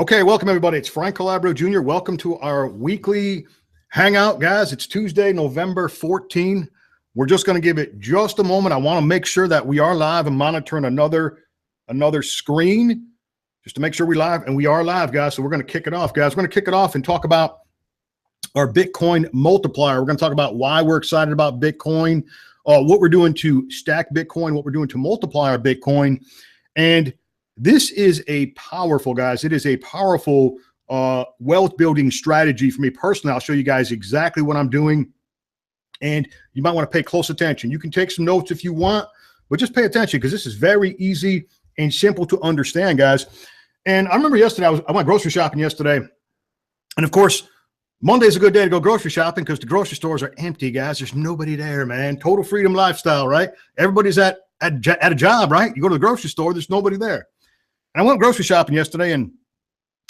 Okay, welcome everybody. It's Frank Caleabro Jr. Welcome to our weekly hangout, guys. It's Tuesday, November 14. We're just going to give it just a moment. I want to make sure that we are live and monitoring another screen just to make sure we live, and we are live, guys. So we're going to kick it off, guys. We're going to kick it off and talk about our Bitcoin multiplier. We're going to talk about why we're excited about Bitcoin, what we're doing to stack Bitcoin, what we're doing to multiply our Bitcoin, and this is a powerful, guys. It is a powerful wealth building strategy for me personally. I'll show you guys exactly what I'm doing, and you might want to pay close attention. You can take some notes if you want, but just pay attention because this is very easy and simple to understand, guys. And I remember yesterday, I went grocery shopping yesterday, and of course, Monday's a good day to go grocery shopping because the grocery stores are empty, guys. There's nobody there, man. Total freedom lifestyle, right? Everybody's at a job, right? You go to the grocery store, there's nobody there. And I went grocery shopping yesterday, and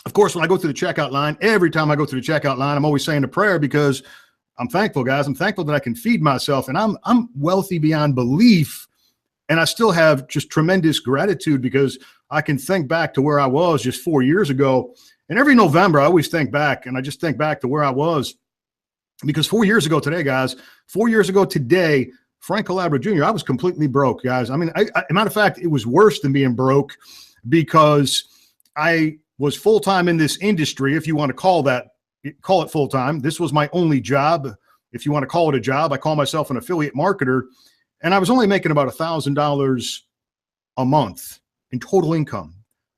of course, when I go through the checkout line, every time I go through the checkout line, I'm always saying a prayer because I'm thankful, guys. I'm thankful that I can feed myself, and I'm wealthy beyond belief, and I still have just tremendous gratitude because I can think back to where I was just 4 years ago. And every November, I always think back, and I just think back to where I was because 4 years ago today, guys, 4 years ago today, Frank Caleabro Jr., I was completely broke, guys. I mean, matter of fact, it was worse than being broke, because I was full-time in this industry, if you want to call it full-time. This was my only job. If you want to call it a job, I call myself an affiliate marketer, and I was only making about $1,000 a month in total income.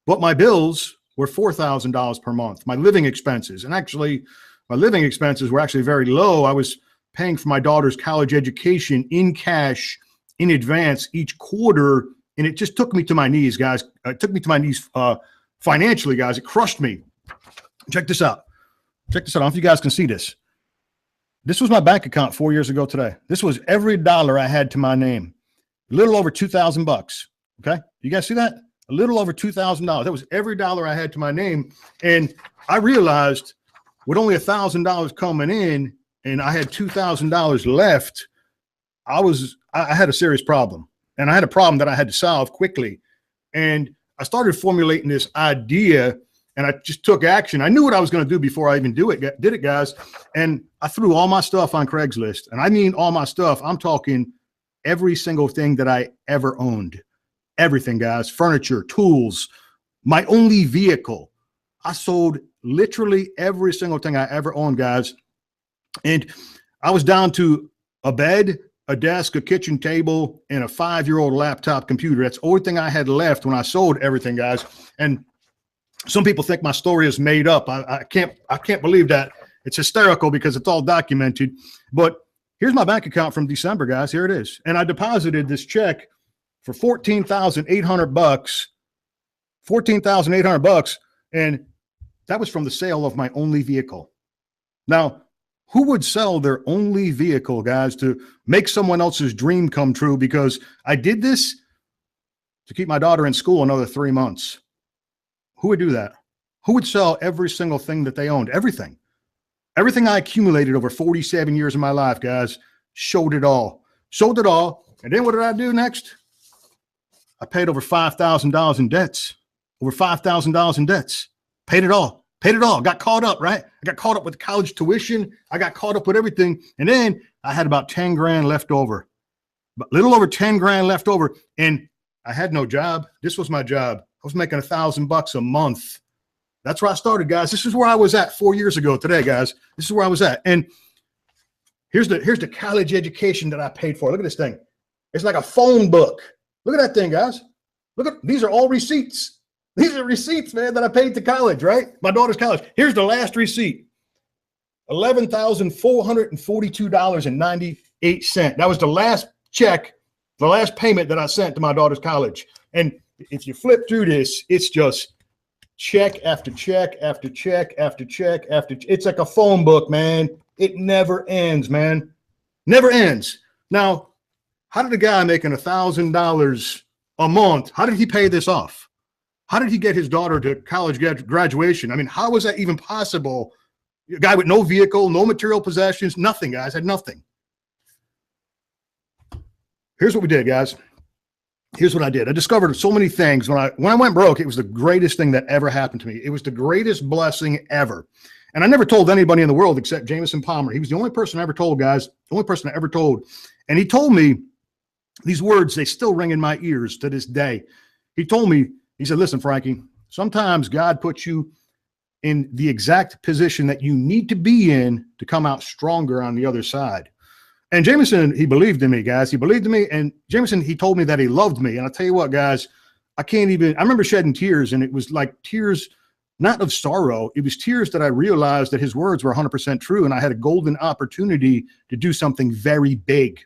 But my bills were $4,000 per month, my living expenses. And actually, my living expenses were actually very low. I was paying for my daughter's college education in cash in advance each quarter. And it just took me to my knees, guys. It took me to my knees financially, guys. It crushed me. Check this out. Check this out. I don't know if you guys can see this. This was my bank account 4 years ago today. This was every dollar I had to my name. A little over $2,000. Okay. You guys see that? A little over $2,000. That was every dollar I had to my name. And I realized with only $1,000 coming in and I had $2,000 left, I had a serious problem. And I had a problem that I had to solve quickly. And I started formulating this idea, and I just took action. I knew what I was going to do before I even did it, guys. And I threw all my stuff on Craigslist. And I mean all my stuff. I'm talking every single thing that I ever owned. Everything, guys. Furniture, tools, my only vehicle. I sold literally every single thing I ever owned, guys. And I was down to a bed, a desk, a kitchen table, and a 5-year-old laptop computer. That's the only thing I had left when I sold everything, guys. And some people think my story is made up. I can't believe that. It's hysterical because it's all documented. But here's my bank account from December, guys. Here it is. And I deposited this check for $14,800, $14,800, and that was from the sale of my only vehicle. Now, who would sell their only vehicle, guys, to make someone else's dream come true? Because I did this to keep my daughter in school another 3 months. Who would do that? Who would sell every single thing that they owned? Everything. Everything I accumulated over 47 years of my life, guys, sold it all. Sold it all. And then what did I do next? I paid over $5,000 in debts. Over $5,000 in debts. Paid it all. Paid it all. Got caught up, right? I got caught up with college tuition. I got caught up with everything. And then I had about 10 grand left over. But little over 10 grand left over. And I had no job. This was my job. I was making $1,000 a month. That's where I started, guys. This is where I was at 4 years ago today, guys. This is where I was at. And here's the college education that I paid for. Look at this thing. It's like a phone book. Look at that thing, guys. Look at, these are all receipts. These are receipts, man, that I paid to college, right? My daughter's college. Here's the last receipt. $11,442.98. That was the last check, the last payment that I sent to my daughter's college. And if you flip through this, it's just check after check after check after check after it's like a phone book, man. It never ends, man. Never ends. Now, how did a guy making $1,000 a month, how did he pay this off? How did he get his daughter to college graduation? I mean, how was that even possible? A guy with no vehicle, no material possessions, nothing, guys, had nothing. Here's what we did, guys. here's what I did. I discovered so many things. When I went broke, it was the greatest thing that ever happened to me. It was the greatest blessing ever. And I never told anybody in the world except Jameson Palmer. He was the only person I ever told, guys, the only person I ever told. And he told me these words, they still ring in my ears to this day. He told me, he said, listen, Frankie, sometimes God puts you in the exact position that you need to be in to come out stronger on the other side. And Jameson, he believed in me, guys. He believed in me. And Jameson, he told me that he loved me. And I'll tell you what, guys, I remember shedding tears, and it was like tears, not of sorrow. It was tears that I realized that his words were 100% true. And I had a golden opportunity to do something very big.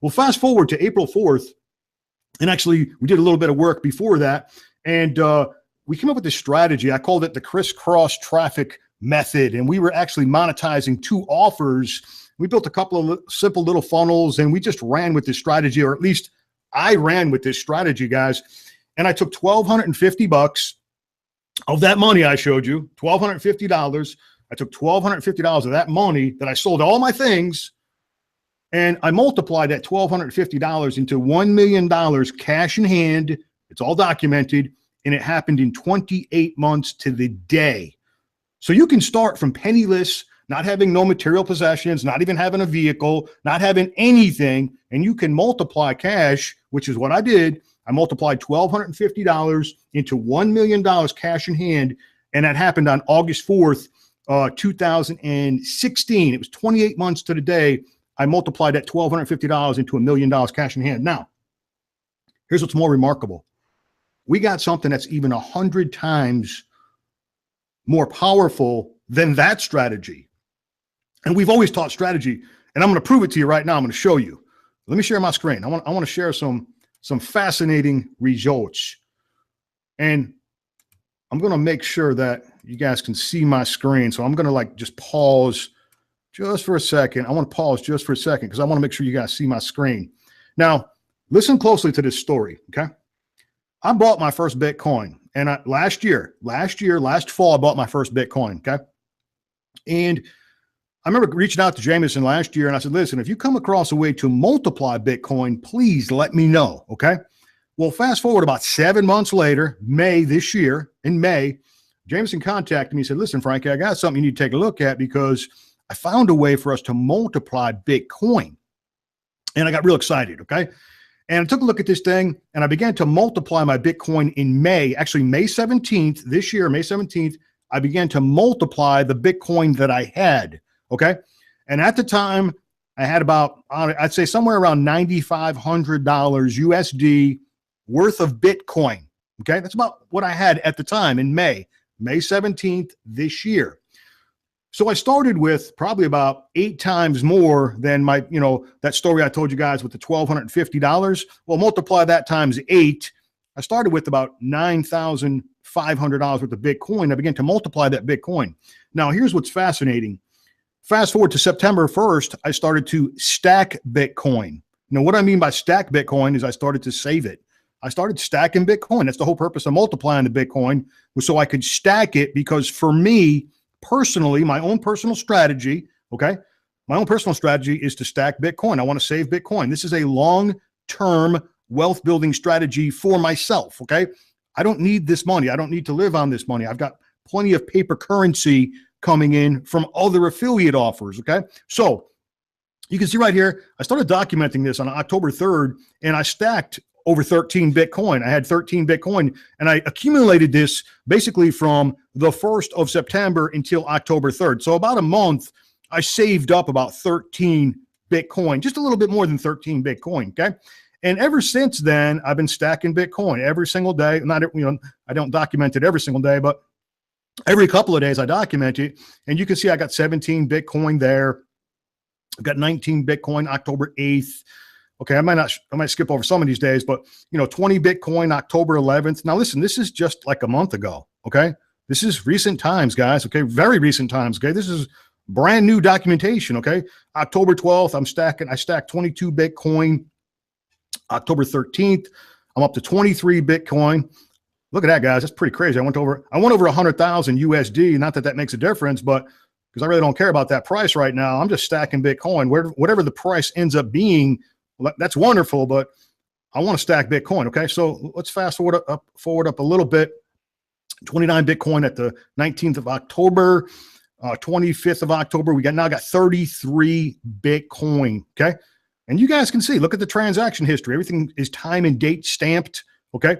Well, fast forward to April 4th. And actually, we did a little bit of work before that. And we came up with this strategy. I called it the crisscross traffic method. And we were actually monetizing 2 offers. We built a couple of simple little funnels, and we just ran with this strategy, or at least I ran with this strategy, guys. And I took $1,250 of that money I showed you, $1,250. I took $1,250 of that money that I sold all my things, and I multiplied that $1,250 into $1 million cash in hand. It's all documented, and it happened in 28 months to the day. So you can start from penniless, not having no material possessions, not even having a vehicle, not having anything, and you can multiply cash, which is what I did. I multiplied $1,250 into $1 million cash in hand, and that happened on August 4th, 2016. It was 28 months to the day. I multiplied that $1,250 into $1 million cash in hand. Now, here's what's more remarkable. We got something that's even 100 times more powerful than that strategy. And we've always taught strategy, and I'm going to prove it to you right now. I'm going to show you. Let me share my screen. I want to share some fascinating results. And I'm going to make sure that you guys can see my screen. So I'm going to just pause just for a second. I want to pause just for a second because I want to make sure you guys see my screen. Now, listen closely to this story, okay? I bought my first Bitcoin, and last fall, I bought my first Bitcoin, okay? And I remember reaching out to Jameson last year, and I said, listen, if you come across a way to multiply Bitcoin, please let me know, okay? Well, fast forward about 7 months later, May this year, in May, Jameson contacted me and said, listen, Frankie, I got something you need to take a look at because I found a way for us to multiply Bitcoin. And I got real excited, okay? And I took a look at this thing, and I began to multiply my Bitcoin in May. Actually, May 17th, this year, May 17th, I began to multiply the Bitcoin that I had. Okay. And at the time, I had about, I'd say somewhere around $9,500 USD worth of Bitcoin. Okay. That's about what I had at the time in May 17th this year. So I started with probably about 8 times more than my, that story I told you guys with the $1,250. Well, multiply that times 8. I started with about $9,500 worth of Bitcoin. I began to multiply that Bitcoin. Now, here's what's fascinating. Fast forward to September 1st, I started to stack Bitcoin. Now, what I mean by stack Bitcoin is I started to save it. I started stacking Bitcoin. That's the whole purpose of multiplying the Bitcoin, was so I could stack it, because for me personally, my own personal strategy, okay, my own personal strategy is to stack Bitcoin. I want to save Bitcoin. This is a long-term wealth building strategy for myself, okay? I don't need this money. I don't need to live on this money. I've got plenty of paper currency coming in from other affiliate offers, okay? So you can see right here, I started documenting this on October 3rd, and I stacked over 13 Bitcoin. I had 13 Bitcoin, and I accumulated this basically from the 1st of September until October 3rd. So about a month, I saved up about 13 Bitcoin, just a little bit more than 13 Bitcoin, okay? And ever since then, I've been stacking Bitcoin every single day. Not, I don't document it every single day, but every couple of days I document it. And you can see I got 17 Bitcoin there. I've got 19 Bitcoin October 8th. Okay, I might skip over some of these days, but 20 Bitcoin October 11th. Now listen, this is just like a month ago, okay? This is recent times, guys, okay? Very recent times, okay? This is brand new documentation, okay? October 12th, I stacked 22 Bitcoin. October 13th, I'm up to 23 Bitcoin. Look at that, guys. That's pretty crazy. I went over 100,000 USD. Not that that makes a difference, but because I really don't care about that price right now. I'm just stacking Bitcoin. Whatever the price ends up being, that's wonderful, but I want to stack Bitcoin. Okay. So let's fast forward up a little bit. 29 Bitcoin at the 19th of October, 25th of October. We now got 33 Bitcoin. Okay. And you guys can see, look at the transaction history. Everything is time and date stamped. Okay.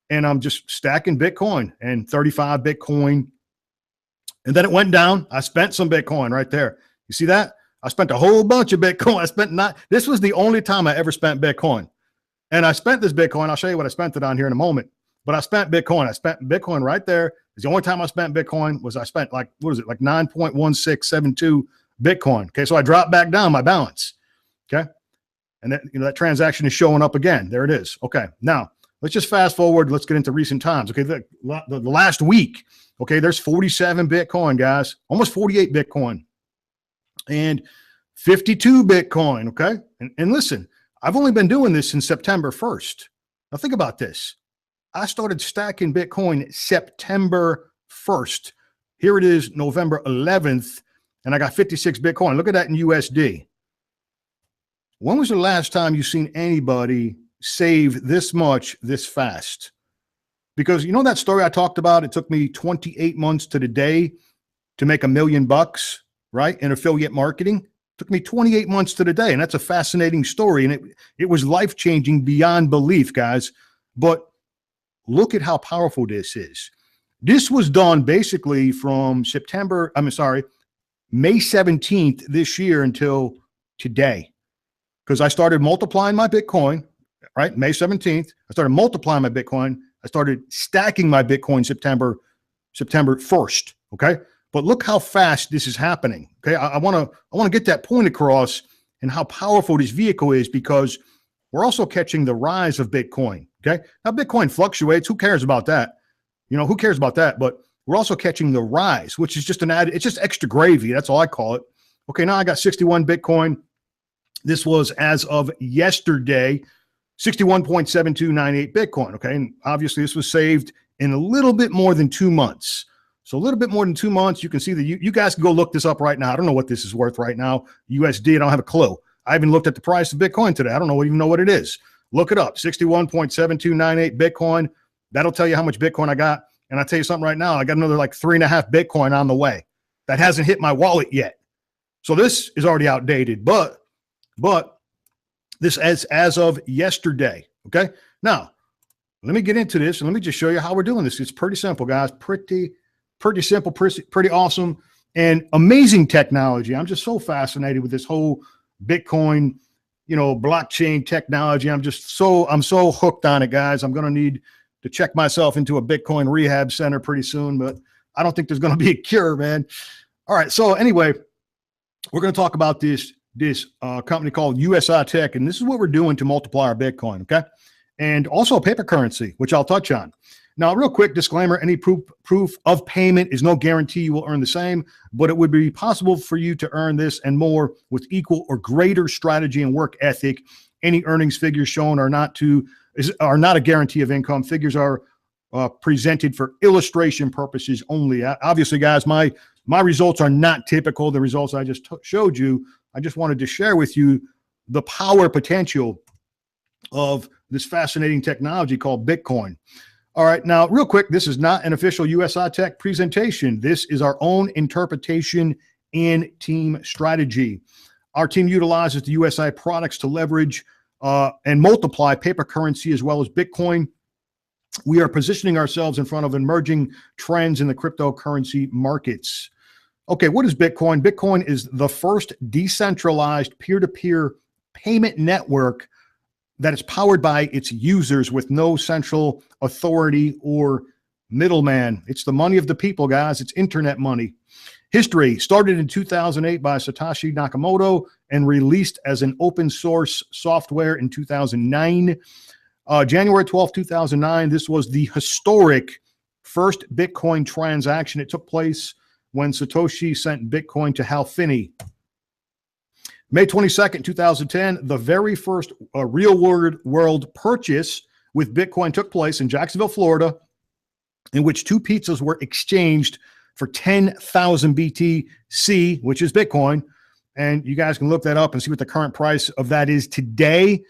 And I'm just stacking Bitcoin and 35 Bitcoin. And then it went down. I spent some Bitcoin right there. You see that? I spent a whole bunch of Bitcoin. This was the only time I ever spent Bitcoin. And I spent this Bitcoin. I'll show you what I spent it on here in a moment. But I spent Bitcoin. I spent Bitcoin right there. The only time I spent Bitcoin was I spent like 9.1672 Bitcoin. Okay. So I dropped back down my balance. Okay. And that transaction is showing up again. There it is. Okay. Now let's just fast forward. Let's get into recent times. Okay. The last week. Okay. There's 47 Bitcoin, guys, almost 48 Bitcoin and 52 Bitcoin. Okay. And listen, I've only been doing this since September 1st. Now think about this. I started stacking Bitcoin September 1st. Here it is, November 11th, and I got 56 Bitcoin. Look at that in USD. When was the last time you seen anybody save this much this fast? Because you know that story I talked about? It took me 28 months to the day to make $1 million, right? In affiliate marketing. It took me 28 months to the day, and that's a fascinating story. And it was life-changing beyond belief, guys. But look at how powerful this is. This was done basically from May 17th this year until today. Because I started multiplying my Bitcoin, right? May 17th. I started multiplying my Bitcoin. I started stacking my Bitcoin September 1st. Okay. But look how fast this is happening. Okay. I want to get that point across and how powerful this vehicle is, because we're also catching the rise of Bitcoin. Okay. Now Bitcoin fluctuates. Who cares about that? Who cares about that? But we're also catching the rise, which is just it's just extra gravy. That's all I call it. Okay. Now I got 61 Bitcoin. This was as of yesterday, 61.7298 Bitcoin. Okay. And obviously this was saved in a little bit more than 2 months. So a little bit more than 2 months. You can see that you guys can go look this up right now. I don't know what this is worth right now. USD. I don't have a clue. I haven't looked at the price of Bitcoin today. I don't even know what it is. Look it up, 61.7298 Bitcoin. That'll tell you how much Bitcoin I got. And I'll tell you something right now. I got another like 3.5 Bitcoin on the way that hasn't hit my wallet yet. So this is already outdated, but this as of yesterday. Okay. Now let me get into this and let me just show you how we're doing this. It's pretty simple, guys. Pretty simple, pretty awesome and amazing technology. I'm just so fascinated with this whole Bitcoin, blockchain technology. I'm so hooked on it, guys. I'm going to need to check myself into a Bitcoin rehab center pretty soon, but I don't think there's going to be a cure, man. All right. So anyway, we're going to talk about this company called USI Tech, and this is what we're doing to multiply our Bitcoin. Okay. And also paper currency, which I'll touch on. Now, real quick disclaimer, any proof of payment is no guarantee you will earn the same, but it would be possible for you to earn this and more with equal or greater strategy and work ethic. Any earnings figures shown are not a guarantee of income. Figures are presented for illustration purposes only. Obviously, guys, my results are not typical. The results I just showed you, I just wanted to share with you the power potential of this fascinating technology called Bitcoin. All right. Now, real quick, this is not an official USI Tech presentation. This is our own interpretation and team strategy. Our team utilizes the USI products to leverage and multiply paper currency as well as Bitcoin. We are positioning ourselves in front of emerging trends in the cryptocurrency markets. Okay, what is Bitcoin? Bitcoin is the first decentralized peer-to-peer payment network that is powered by its users with no central authority or middleman. It's the money of the people, guys. It's internet money. History started in 2008 by Satoshi Nakamoto and released as an open source software in 2009. January 12, 2009, this was the historic first Bitcoin transaction. It took place when Satoshi sent Bitcoin to Hal Finney. May 22nd, 2010, the very first real world purchase with Bitcoin took place in Jacksonville, Florida, in which 2 pizzas were exchanged for 10,000 BTC, which is Bitcoin. And you guys can look that up and see what the current price of that is today.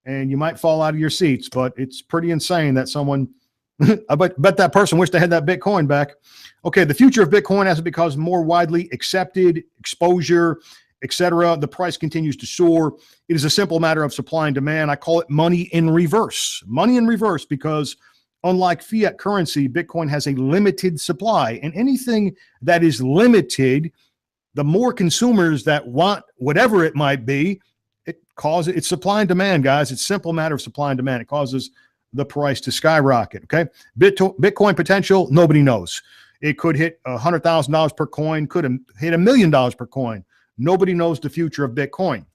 and you might fall out of your seats, but it's pretty insane that someone, I bet that person wished they had that Bitcoin back. Okay, the future of Bitcoin as it becomes more widely accepted, exposure, etc., the price continues to soar. It is a simple matter of supply and demand. I call it money in reverse. Money in reverse, because unlike fiat currency, Bitcoin has a limited supply. And anything that is limited, the more consumers that want whatever it might be, it's supply and demand, guys. It's a simple matter of supply and demand. It causes the price to skyrocket, okay? Bitcoin potential, nobody knows. It could hit $100,000 per coin, could hit $1 million per coin. Nobody knows the future of Bitcoin.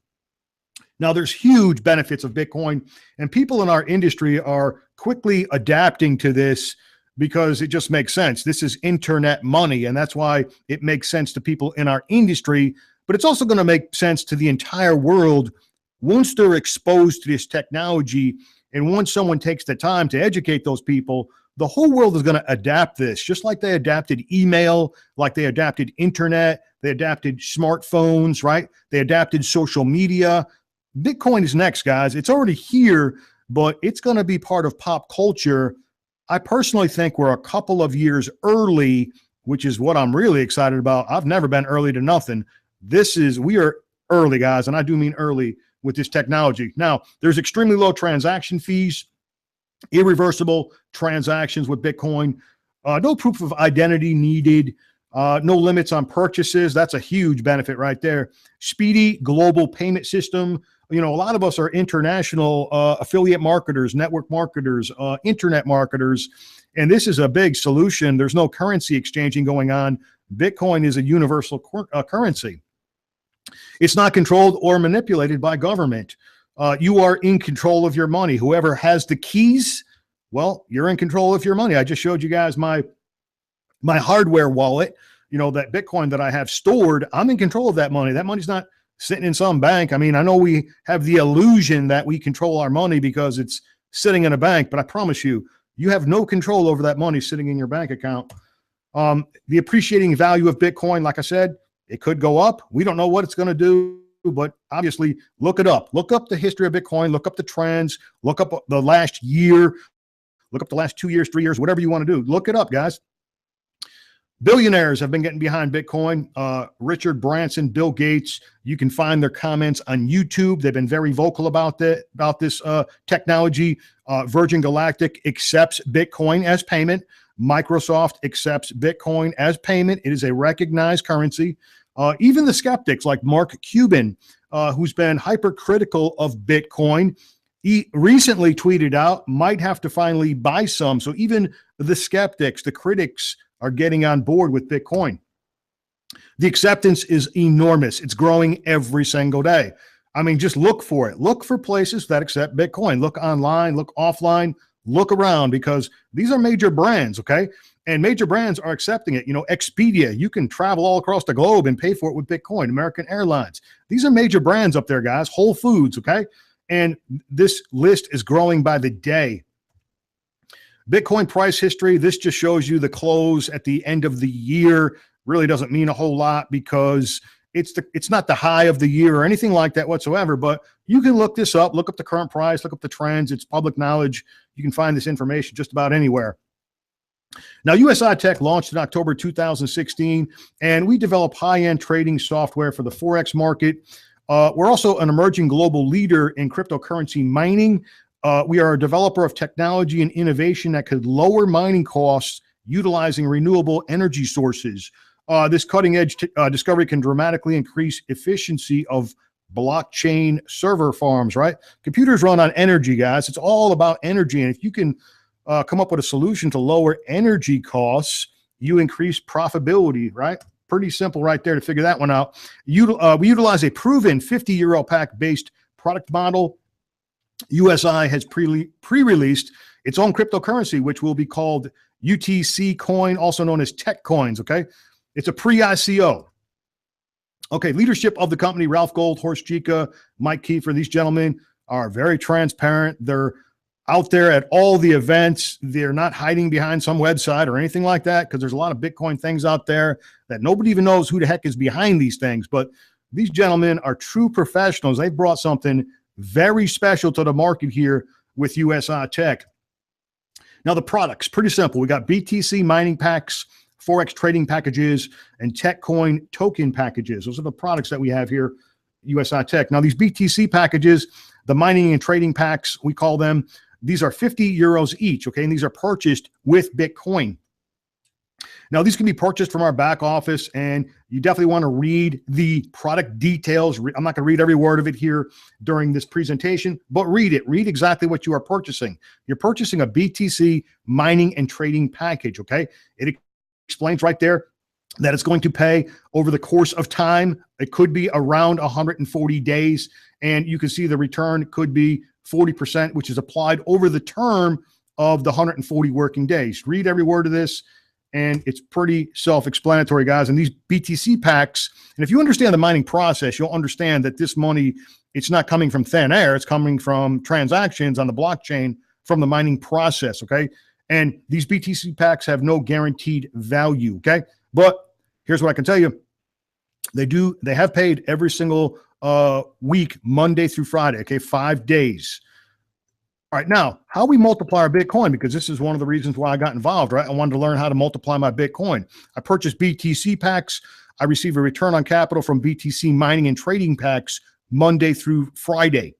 Now, there's huge benefits of Bitcoin, and people in our industry are quickly adapting to this because it just makes sense. This is internet money, and that's why it makes sense to people in our industry, but it's also going to make sense to the entire world once they're exposed to this technology. And once someone takes the time to educate those people, the whole world is going to adapt this, just like they adapted email, like they adapted internet, they adapted smartphones, right? They adapted social media. Bitcoin is next, guys. It's already here, but it's going to be part of pop culture. I personally think we're a couple of years early, which is what I'm really excited about. I've never been early to nothing. We are early, guys, and I do mean early with this technology. Now, there's extremely low transaction fees, irreversible transactions with Bitcoin, no proof of identity needed, no limits on purchases. That's a huge benefit right there. Speedy global payment system. You know, a lot of us are international affiliate marketers, network marketers, internet marketers, and this is a big solution. There's no currency exchanging going on. Bitcoin is a universal currency. It's not controlled or manipulated by government. You are in control of your money. Whoever has the keys, well, you're in control of your money. I just showed you guys my hardware wallet, you know, that Bitcoin that I have stored. I'm in control of that money. That money's not sitting in some bank. I mean, I know we have the illusion that we control our money because it's sitting in a bank, but I promise you, you have no control over that money sitting in your bank account. The appreciating value of Bitcoin, like I said, it could go up. We don't know what it's going to do, but obviously look it up. Look up the history of Bitcoin, look up the trends, look up the last year, look up the last 2 years, 3 years, whatever you want to do. Look it up, guys. Billionaires have been getting behind Bitcoin. Richard Branson, Bill Gates, you can find their comments on YouTube. They've been very vocal about this technology. Virgin Galactic accepts Bitcoin as payment. Microsoft accepts Bitcoin as payment. It is a recognized currency. Even the skeptics like Mark Cuban, who's been hypercritical of Bitcoin, he recently tweeted out, might have to finally buy some. So even the skeptics, the critics, are getting on board with Bitcoin. The acceptance is enormous. It's growing every single day. I mean, just look for it. Look for places that accept Bitcoin. Look online, look offline, look around, because these are major brands, okay? And major brands are accepting it. You know, Expedia, you can travel all across the globe and pay for it with Bitcoin. American Airlines. These are major brands up there, guys. Whole Foods, okay? And this list is growing by the day. Bitcoin price history, this just shows you the close at the end of the year. Really doesn't mean a whole lot because it's not the high of the year or anything like that whatsoever, but you can look this up, look up the current price, look up the trends. It's public knowledge. You can find this information just about anywhere. Now, USI Tech launched in October 2016, and we develop high-end trading software for the Forex market. We're also an emerging global leader in cryptocurrency mining. We are a developer of technology and innovation that could lower mining costs utilizing renewable energy sources. This cutting-edge discovery can dramatically increase efficiency of blockchain server farms, right? Computers run on energy, guys. It's all about energy. And if you can come up with a solution to lower energy costs, you increase profitability, right? Pretty simple right there to figure that one out. We utilize a proven 50-year alpaca-based product model. USI has pre-released its own cryptocurrency, which will be called UTC coin, also known as tech coins, okay? It's a pre-ICO. Okay, leadership of the company, Ralph Gold, Horst Jika, Mike Kiefer, these gentlemen are very transparent. They're out there at all the events. They're not hiding behind some website or anything like that, because there's a lot of Bitcoin things out there that nobody even knows who the heck is behind these things. But these gentlemen are true professionals. They've brought something very special to the market here with USI Tech. Now, the products, pretty simple. We got BTC mining packs, Forex trading packages, and TechCoin token packages. Those are the products that we have here, USI Tech. Now, these BTC packages, the mining and trading packs, we call them, these are 50 euros each, okay? And these are purchased with Bitcoin. Now, these can be purchased from our back office, and you definitely want to read the product details. I'm not going to read every word of it here during this presentation, but read it. Read exactly what you are purchasing. You're purchasing a BTC mining and trading package, okay? It explains right there that it's going to pay over the course of time. It could be around 140 days, and you can see the return could be 40%, which is applied over the term of the 140 working days. Read every word of this, and it's pretty self-explanatory, guys. And these BTC packs, and if you understand the mining process, you'll understand that this money, it's not coming from thin air. It's coming from transactions on the blockchain from the mining process, okay? And these BTC packs have no guaranteed value, okay? But here's what I can tell you. They have paid every single week, Monday through Friday, okay? 5 days. All right, now, how we multiply our Bitcoin, because this is one of the reasons why I got involved, right? I wanted to learn how to multiply my Bitcoin. I purchased BTC packs. I receive a return on capital from BTC mining and trading packs Monday through Friday.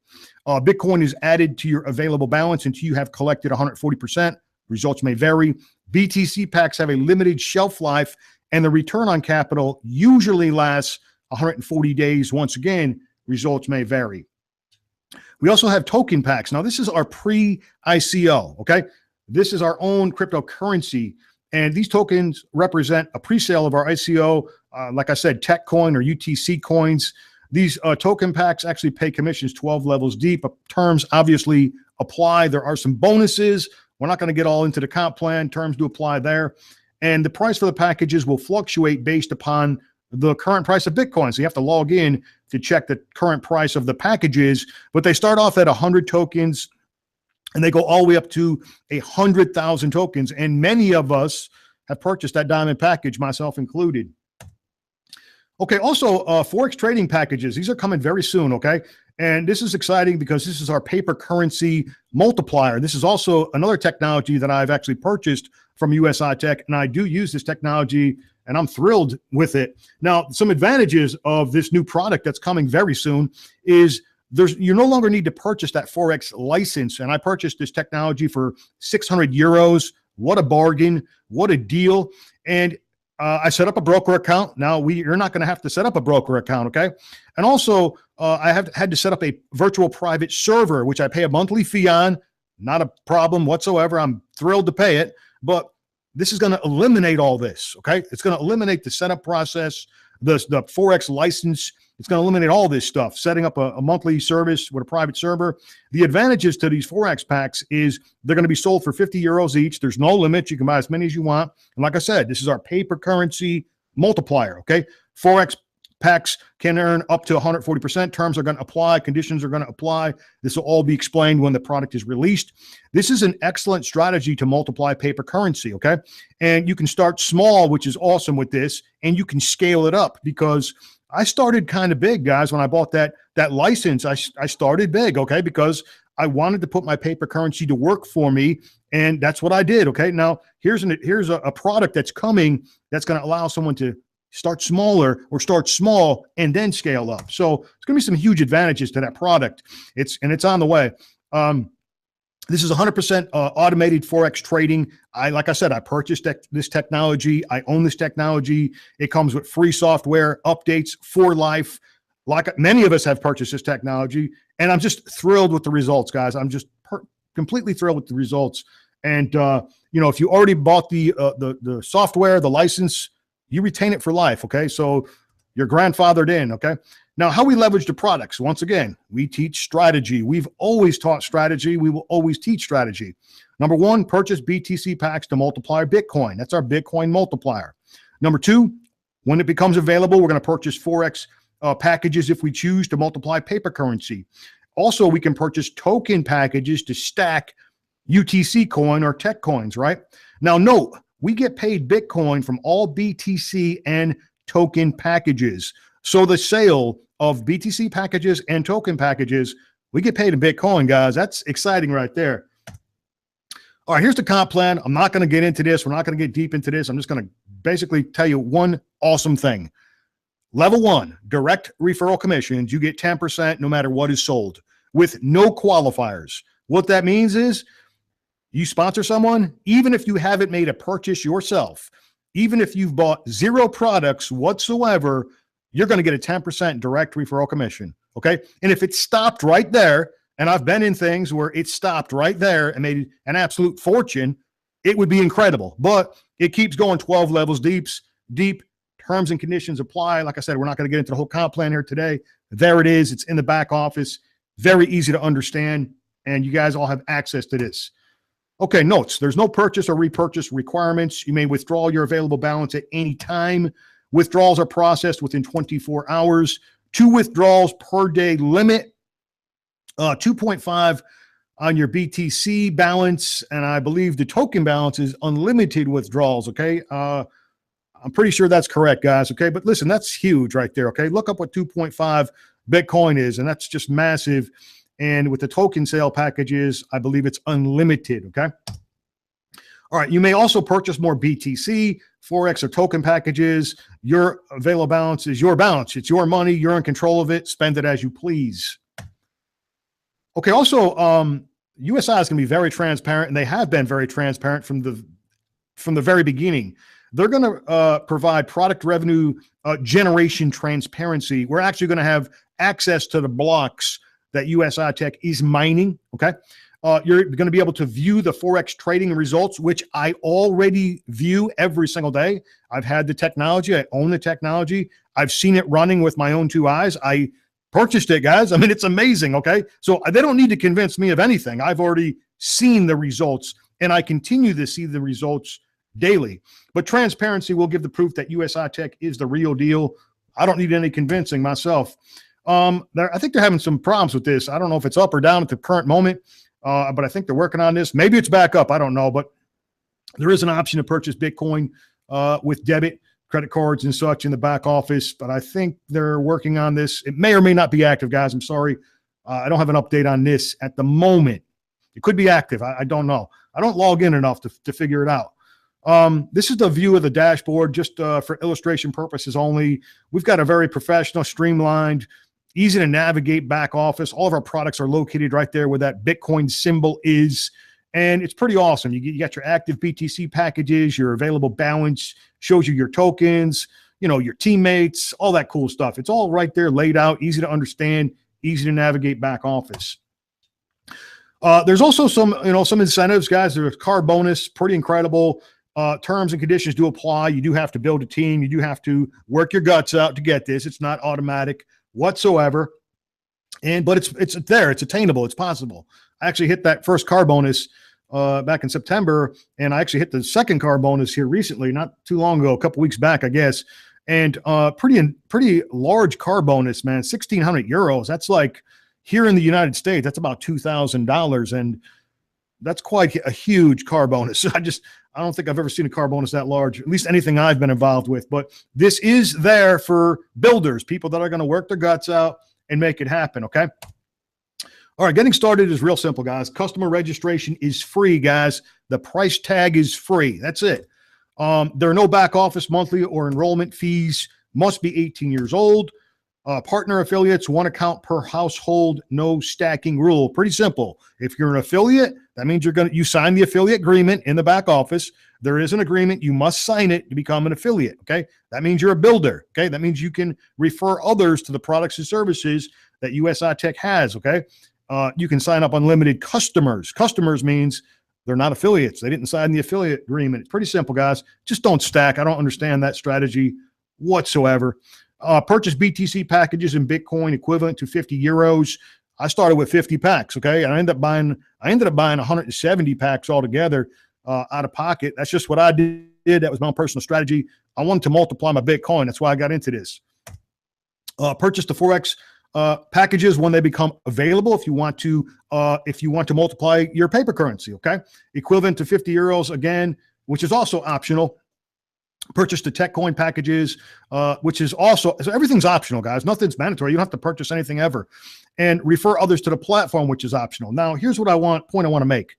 Bitcoin is added to your available balance until you have collected 140%. Results may vary. BTC packs have a limited shelf life, and the return on capital usually lasts 140 days. Once again, results may vary. We also have token packs. Now, this is our pre-ICO, okay? This is our own cryptocurrency, and these tokens represent a pre-sale of our ICO, like I said, TechCoin or UTC coins. These token packs actually pay commissions 12 levels deep. Terms obviously apply. There are some bonuses. We're not going to get all into the comp plan. Terms do apply there. And the price for the packages will fluctuate based upon the current price of Bitcoin. So you have to log in to check the current price of the packages, but they start off at 100 tokens and they go all the way up to 100,000 tokens. And many of us have purchased that diamond package, myself included. Okay, also Forex trading packages. These are coming very soon, okay? And this is exciting because this is our paper currency multiplier. This is also another technology that I've actually purchased from USI Tech, and I do use this technology, and I'm thrilled with it. Now, some advantages of this new product that's coming very soon is you no longer need to purchase that Forex license, and I purchased this technology for 600 euros. What a bargain. What a deal. And I set up a broker account. Now, you're not going to have to set up a broker account, okay? And also, I had to set up a virtual private server, which I pay a monthly fee on. Not a problem whatsoever. I'm thrilled to pay it. But this is going to eliminate all this, okay? It's going to eliminate the setup process, the Forex license. It's going to eliminate all this stuff, setting up a monthly service with a private server. The advantages to these Forex packs is they're going to be sold for 50 euros each. There's no limit. You can buy as many as you want. And like I said, this is our paper currency multiplier, okay? Forex packs can earn up to 140%. Terms are going to apply. Conditions are going to apply. This will all be explained when the product is released. This is an excellent strategy to multiply paper currency, okay? And you can start small, which is awesome with this, and you can scale it up because I started kind of big, guys. When I bought that license, I started big, okay, because I wanted to put my paper currency to work for me, and that's what I did, okay? Now, here's a product that's coming that's going to allow someone to start smaller or start small and then scale up. So it's going to be some huge advantages to that product. It's on the way. This is 100% automated Forex trading. Like I said, I purchased this technology. I own this technology. It comes with free software, updates for life. Like many of us have purchased this technology, and I'm just thrilled with the results, guys. I'm just completely thrilled with the results. And you know, if you already bought the software, the license, you retain it for life, okay? So you're grandfathered in, okay? Now, how we leverage the products. Once again, we teach strategy. We've always taught strategy. We will always teach strategy. Number one, purchase BTC packs to multiply Bitcoin. That's our Bitcoin multiplier. Number two, when it becomes available, we're going to purchase Forex packages if we choose to multiply paper currency. Also, we can purchase token packages to stack UTC coin or tech coins, right? Now, note, we get paid Bitcoin from all BTC and token packages. So the sale of BTC packages and token packages We get paid in Bitcoin, guys. That's exciting right there. All right, here's the comp plan. I'm not going to get into this. We're not going to get deep into this. I'm just going to basically tell you one awesome thing. Level 1, direct referral commissions. You get 10% no matter what is sold with no qualifiers. What that means is you sponsor someone, even if you haven't made a purchase yourself, even if you've bought 0 products whatsoever, you're going to get a 10% direct referral commission. Okay. And if it stopped right there, and I've been in things where it stopped right there and made an absolute fortune, it would be incredible. But it keeps going 12 levels deep. Terms and conditions apply. Like I said, we're not going to get into the whole comp plan here today. There it is. It's in the back office. Very easy to understand. And you guys all have access to this. Okay, notes. There's no purchase or repurchase requirements. You may withdraw your available balance at any time. Withdrawals are processed within 24 hours. 2 withdrawals per day limit. 2.5 on your BTC balance. And I believe the token balance is unlimited withdrawals. Okay. I'm pretty sure that's correct, guys. Okay. But listen, that's huge right there. Okay. Look up what 2.5 Bitcoin is, and that's just massive. And with the token sale packages, I believe it's unlimited. Okay. All right. You may also purchase more BTC, Forex, or token packages. Your available balance is your balance. It's your money. You're in control of it. Spend it as you please. Okay. Also, USI is going to be very transparent, and they have been very transparent from the very beginning. They're going to provide product revenue generation transparency. We're actually going to have access to the blocks that USI Tech is mining. Okay. You're going to be able to view the Forex trading results, which I already view every single day. I've had the technology. I own the technology. I've seen it running with my own 2 eyes. I purchased it, guys. I mean, it's amazing. Okay. So they don't need to convince me of anything. I've already seen the results, and I continue to see the results daily. But transparency will give the proof that USI Tech is the real deal. I don't need any convincing myself. I think they're having some problems with this. I don't know if it's up or down at the current moment, but I think they're working on this. Maybe it's back up. I don't know, but there is an option to purchase Bitcoin with debit, credit cards, and such in the back office. But I think they're working on this. It may or may not be active, guys. I'm sorry. I don't have an update on this at the moment. It could be active. I don't know. I don't log in enough to figure it out. This is the view of the dashboard, just for illustration purposes only. We've got a very professional, streamlined, easy to navigate back office. All of our products are located right there where that Bitcoin symbol is. And it's pretty awesome. You got your active BTC packages, your available balance, shows you your tokens, your teammates, all that cool stuff. It's all right there laid out, easy to understand, easy to navigate back office. There's also some incentives, guys. There's a car bonus, pretty incredible. Terms and conditions do apply. You do have to build a team. You do have to work your guts out to get this. It's not automatic whatsoever. But it's there. It's attainable. It's possible. I actually hit that first car bonus back in September, and I actually hit the second car bonus here recently, not too long ago, a couple weeks back, I guess. And pretty large car bonus, man. 1,600 euros. That's like here in the United States, that's about $2,000, and that's quite a huge car bonus. I don't think I've ever seen a car bonus that large, at least anything I've been involved with. But this is there for builders, people that are going to work their guts out and make it happen. Okay. All right. Getting started is real simple, guys. Customer registration is free, guys. The price tag is free. That's it. There are no back office monthly or enrollment fees. Must be 18 years old. Partner affiliates, 1 account per household, no stacking rule. Pretty simple. If you're an affiliate, that means you sign the affiliate agreement in the back office. There is an agreement. You must sign it to become an affiliate. Okay. That means you're a builder. Okay. That means you can refer others to the products and services that USI Tech has. Okay. You can sign up unlimited customers. Customers means they're not affiliates. They didn't sign the affiliate agreement. It's pretty simple, guys. Just don't stack. I don't understand that strategy whatsoever. Purchase BTC packages in Bitcoin equivalent to 50 euros. I started with 50 packs. Okay. And I ended up buying 170 packs altogether out of pocket. That's just what I did. That was my own personal strategy. I wanted to multiply my Bitcoin. That's why I got into this. Purchase the Forex packages when they become available. If you want to multiply your paper currency. Okay. Equivalent to 50 euros again, which is also optional. purchase the tech coin packages, which is also, so everything's optional, guys. Nothing's mandatory. You don't have to purchase anything ever. And refer others to the platform, which is optional. Now, here's what I want to make.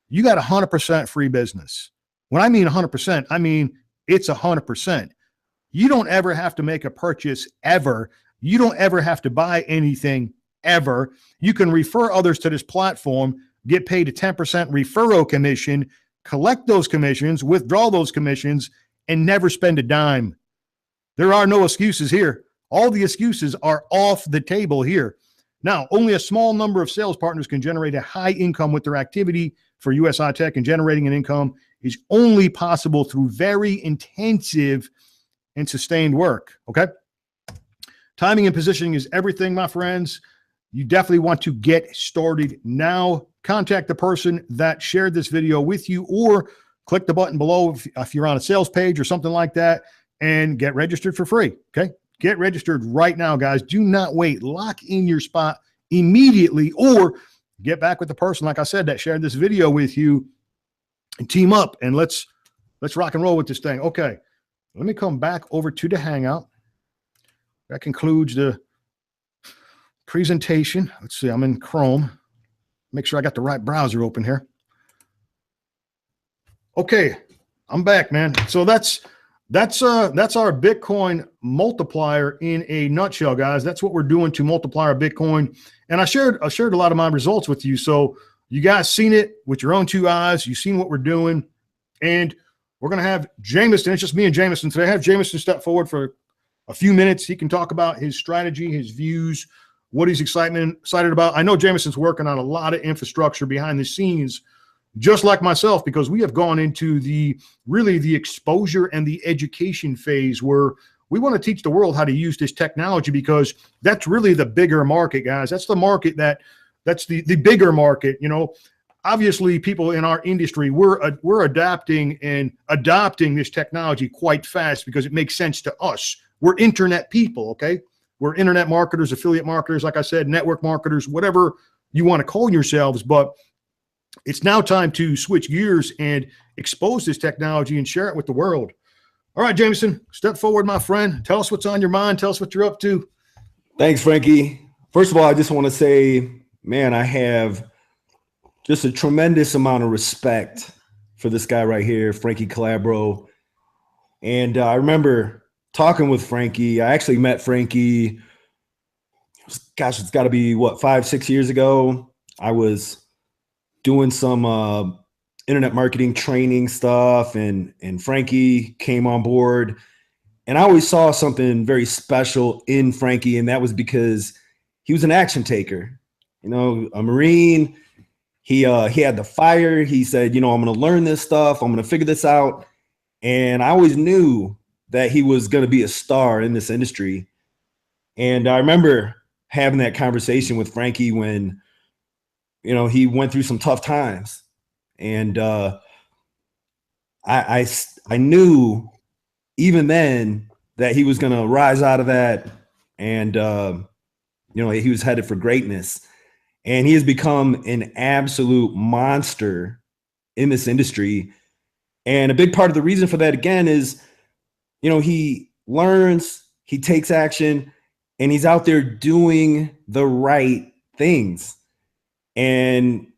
You got 100% free business. When I mean 100%, I mean it's 100%. You don't ever have to make a purchase ever. You don't ever have to buy anything ever. You can refer others to this platform, get paid a 10% referral commission, collect those commissions, withdraw those commissions, and never spend a dime. There are no excuses here. All the excuses are off the table here. Now, only a small number of sales partners can generate a high income with their activity for USI Tech, and generating an income is only possible through very intensive and sustained work, okay? Timing and positioning is everything, my friends. You definitely want to get started now. Contact the person that shared this video with you, or click the button below if you're on a sales page or something like that, and get registered for free, okay? Get registered right now, guys. Do not wait. Lock in your spot immediately, or get back with the person, like I said, that shared this video with you, and team up, and let's rock and roll with this thing. Okay, let me come back over to the Hangout. That concludes the presentation. Let's see, I'm in Chrome. Make sure I got the right browser open here. Okay, I'm back, man. So that's our Bitcoin multiplier in a nutshell, guys. That's what we're doing to multiply our Bitcoin. And I shared a lot of my results with you. So you guys seen it with your own two eyes. You've seen what we're doing. And we're going to have Jameson. It's just me and Jameson today. Have Jameson step forward for a few minutes. He can talk about his strategy, his views, what he's excited about. I know Jameson's working on a lot of infrastructure behind the scenes, just like myself, because we have gone into the exposure and the education phase where we want to teach the world how to use this technology, because that's really the bigger market, guys. That's the market that's the bigger market. You know, obviously people in our industry, we're adapting and adopting this technology quite fast because it makes sense to us. We're internet people, okay? We're internet marketers, affiliate marketers, like I said, network marketers, whatever you want to call yourselves. But it's now time to switch gears and expose this technology and share it with the world. All right, Jameson, step forward, my friend. Tell us what's on your mind. Tell us what you're up to. Thanks, Frankie. First of all, I just want to say, man, I have just a tremendous amount of respect for this guy right here, Frankie Caleabro. And I remember talking with Frankie. I actually met Frankie, gosh, it's got to be, what, 5-6 years ago. I was doing some internet marketing training stuff, and Frankie came on board. And I always saw something very special in Frankie, and that was because he was an action taker. You know, a Marine. He had the fire. He said, you know, I'm going to learn this stuff. I'm going to figure this out. And I always knew that he was going to be a star in this industry. And I remember having that conversation with Frankie when, you know, he went through some tough times. And I knew even then that he was going to rise out of that, and you know, he was headed for greatness. And he has become an absolute monster in this industry. And a big part of the reason for that, again, is, you know, he learns, he takes action, and he's out there doing the right things. And,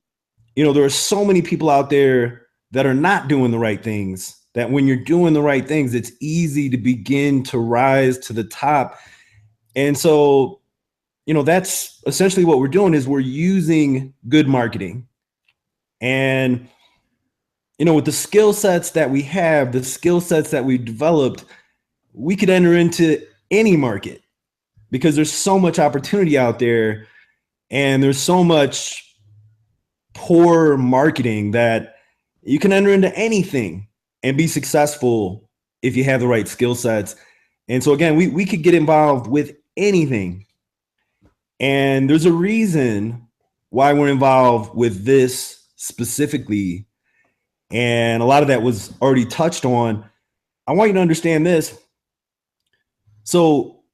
you know, there are so many people out there that are not doing the right things, that when you're doing the right things, it's easy to begin to rise to the top. And so, you know, that's essentially what we're doing, is we're using good marketing. And, you know, with the skill sets that we have, the skill sets that we've developed, we could enter into any market, because there's so much opportunity out there, and there's so much poor marketing that you can enter into anything and be successful if you have the right skill sets. And so again, we could get involved with anything. And there's a reason why we're involved with this specifically. And a lot of that was already touched on. I want you to understand this. So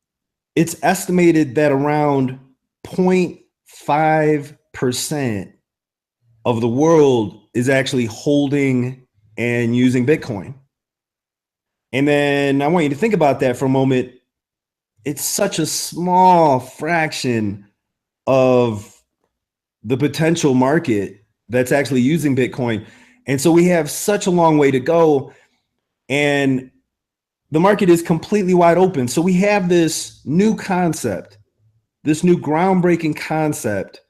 it's estimated that around 0.5% of the world is actually holding and using Bitcoin. And then I want you to think about that for a moment. It's such a small fraction of the potential market that's actually using Bitcoin. And so we have such a long way to go. And the market is completely wide open. So we have this new concept, this new groundbreaking concept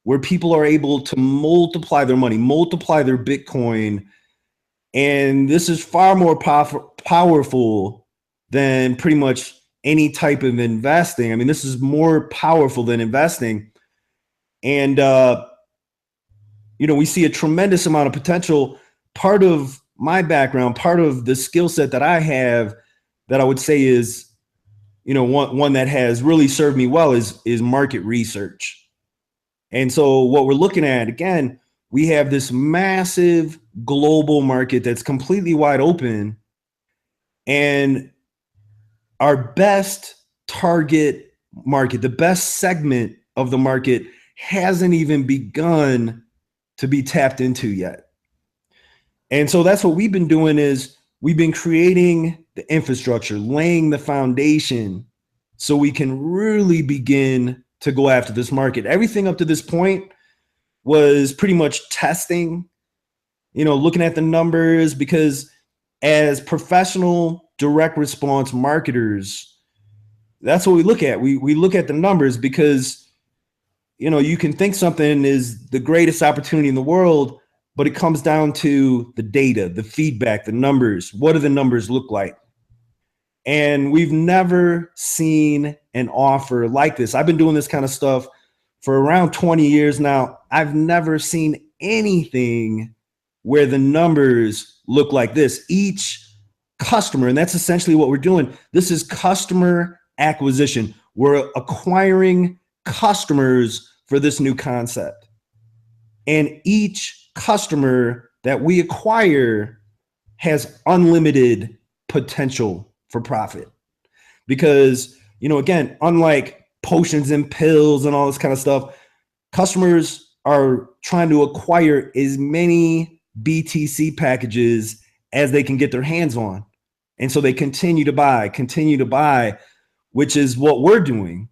where people are able to multiply their money, multiply their Bitcoin. And this is far more powerful than pretty much any type of investing. I mean, this is more powerful than investing. And, we see a tremendous amount of potential. Part of my background, part of the skill set that I have that I would say is, one that has really served me well is market research. And so what we're looking at, again, we have this massive global market that's completely wide open. And our best target market, the best segment of the market hasn't even begun to be tapped into yet. And so that's what we've been doing is we've been creating the infrastructure, laying the foundation so we can really begin to go after this market. Everything up to this point was pretty much testing, looking at the numbers, because as professional direct response marketers, that's what we look at. We look at the numbers because, you can think something is the greatest opportunity in the world, but it comes down to the data, the feedback, the numbers. What do the numbers look like? And we've never seen an offer like this. I've been doing this kind of stuff for around 20 years now. I've never seen anything where the numbers look like this. Each customer, and that's essentially what we're doing. This is customer acquisition. We're acquiring customers for this new concept. And each customer that we acquire has unlimited potential for profit. Because, again, unlike potions and pills and all this kind of stuff, customers are trying to acquire as many BTC packages as they can get their hands on. And so they continue to buy, which is what we're doing.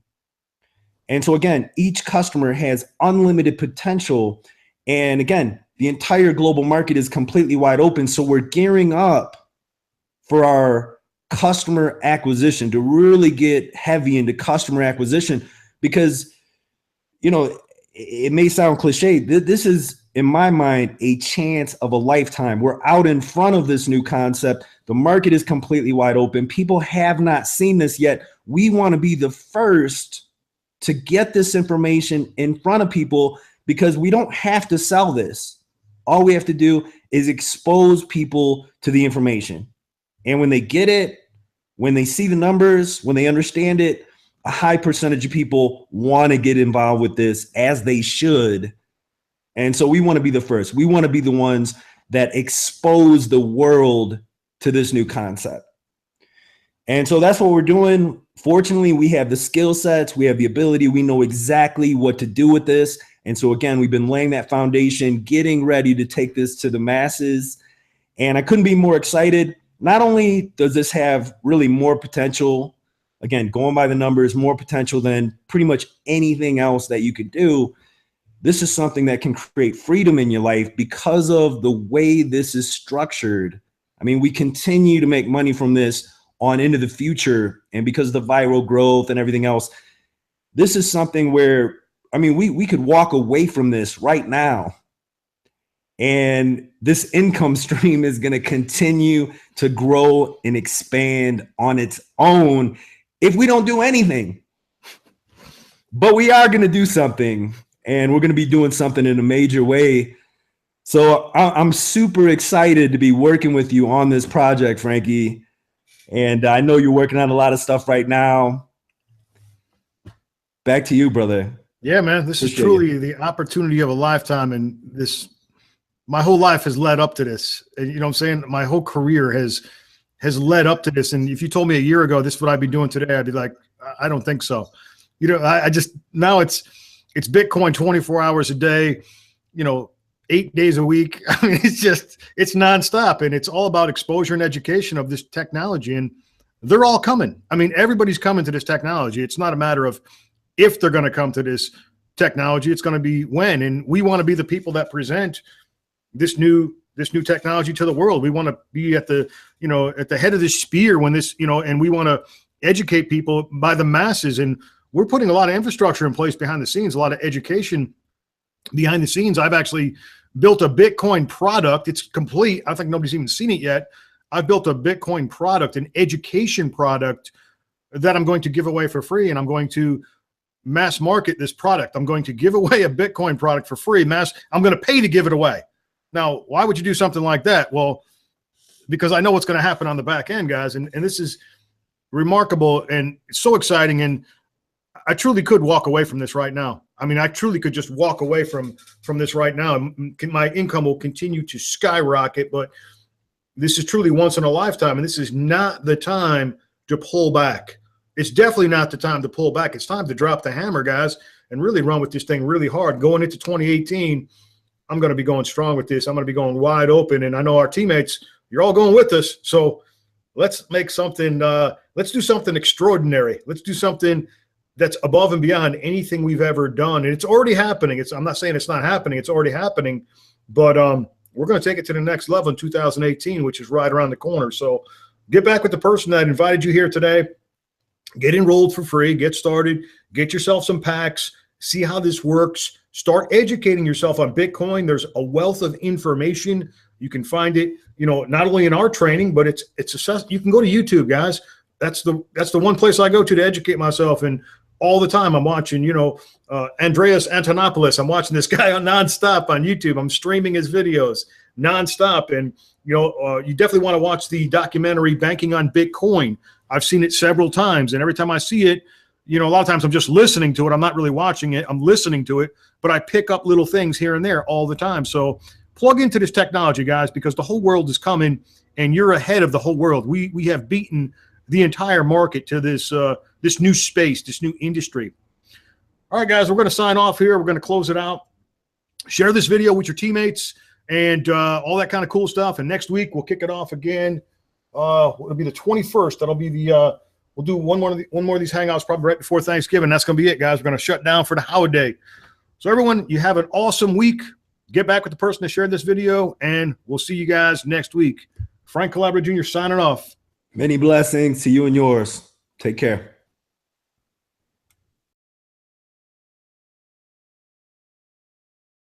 And so again, each customer has unlimited potential. And again, the entire global market is completely wide open. So we're gearing up for our customer acquisition, to really get heavy into customer acquisition, because, it may sound cliche. This is, in my mind, a chance of a lifetime. We're out in front of this new concept. The market is completely wide open. People have not seen this yet. We want to be the first to get this information in front of people, because we don't have to sell this. All we have to do is expose people to the information. And when they get it, when they see the numbers, when they understand it, a high percentage of people want to get involved with this, as they should. And so we want to be the first. We want to be the ones that expose the world to this new concept. And so that's what we're doing. Fortunately, we have the skill sets, we have the ability, we know exactly what to do with this. And so again, we've been laying that foundation, getting ready to take this to the masses. And I couldn't be more excited. Not only does this have really more potential, again, going by the numbers, more potential than pretty much anything else that you could do, this is something that can create freedom in your life because of the way this is structured. I mean, we continue to make money from this on into the future. And because of the viral growth and everything else, this is something where, I mean, we could walk away from this right now. And this income stream is going to continue to grow and expand on its own if we don't do anything. But we are going to do something, and we're going to be doing something in a major way. So I'm super excited to be working with you on this project, Frankie. And I know you're working on a lot of stuff right now. Back to you, brother. Yeah, man, this is truly the opportunity of a lifetime. And my whole life has led up to this. And you know what I'm saying? My whole career has led up to this. And if you told me a year ago, this is what I'd be doing today, I'd be like, I don't think so. I just, now it's Bitcoin 24 hours a day. 8 days a week. I mean, it's nonstop, and it's all about exposure and education of this technology. And they're all coming. I mean, everybody's coming to this technology. It's not a matter of if they're going to come to this technology, it's going to be when. And we want to be the people that present this new technology to the world. We want to be at the, at the head of this spear when this, and we want to educate people by the masses. And we're putting a lot of infrastructure in place behind the scenes, a lot of education behind the scenes. I've actually built a Bitcoin product. It's complete. I think nobody's even seen it yet. I've built a Bitcoin product, an education product that I'm going to give away for free, and I'm going to mass market this product. I'm going to give away a Bitcoin product for free. I'm going to pay to give it away. Now, why would you do something like that? Well, because I know what's going to happen on the back end, guys. And this is remarkable and so exciting. And I truly could walk away from this right now. I mean, I truly could just walk away from this right now. My income will continue to skyrocket, but this is truly once in a lifetime. And this is not the time to pull back. It's definitely not the time to pull back. It's time to drop the hammer, guys, and really run with this thing really hard. Going into 2018, I'm going to be going strong with this. I'm going to be going wide open. And I know our teammates, you're all going with us. So let's make something, let's do something extraordinary. Let's do something that's above and beyond anything we've ever done. And it's already happening. I'm not saying it's not happening. It's already happening. But we're going to take it to the next level in 2018, which is right around the corner. So get back with the person that invited you here today. Get enrolled for free. Get started. Get yourself some packs. See how this works. Start educating yourself on Bitcoin. There's a wealth of information. You can find it, not only in our training, but you can go to YouTube, guys. That's the one place I go to educate myself. And all the time I'm watching, Andreas Antonopoulos. I'm watching this guy on nonstop on YouTube. I'm streaming his videos nonstop. And, you definitely want to watch the documentary Banking on Bitcoin. I've seen it several times. And every time I see it, a lot of times I'm just listening to it. I'm not really watching it. I'm listening to it, but I pick up little things here and there all the time. So plug into this technology, guys, because the whole world is coming and you're ahead of the whole world. We have beaten the entire market to this new space, this new industry. All right, guys, we're going to sign off here. We're going to close it out. Share this video with your teammates and all that kind of cool stuff. And next week we'll kick it off again. It'll be the 21st. That'll be the we'll do one more of these hangouts probably right before Thanksgiving. That's going to be it, guys. We're going to shut down for the holiday. So everyone, you have an awesome week. Get back with the person that shared this video, and we'll see you guys next week. Frank Caleabro Jr. signing off. Many blessings to you and yours. Take care.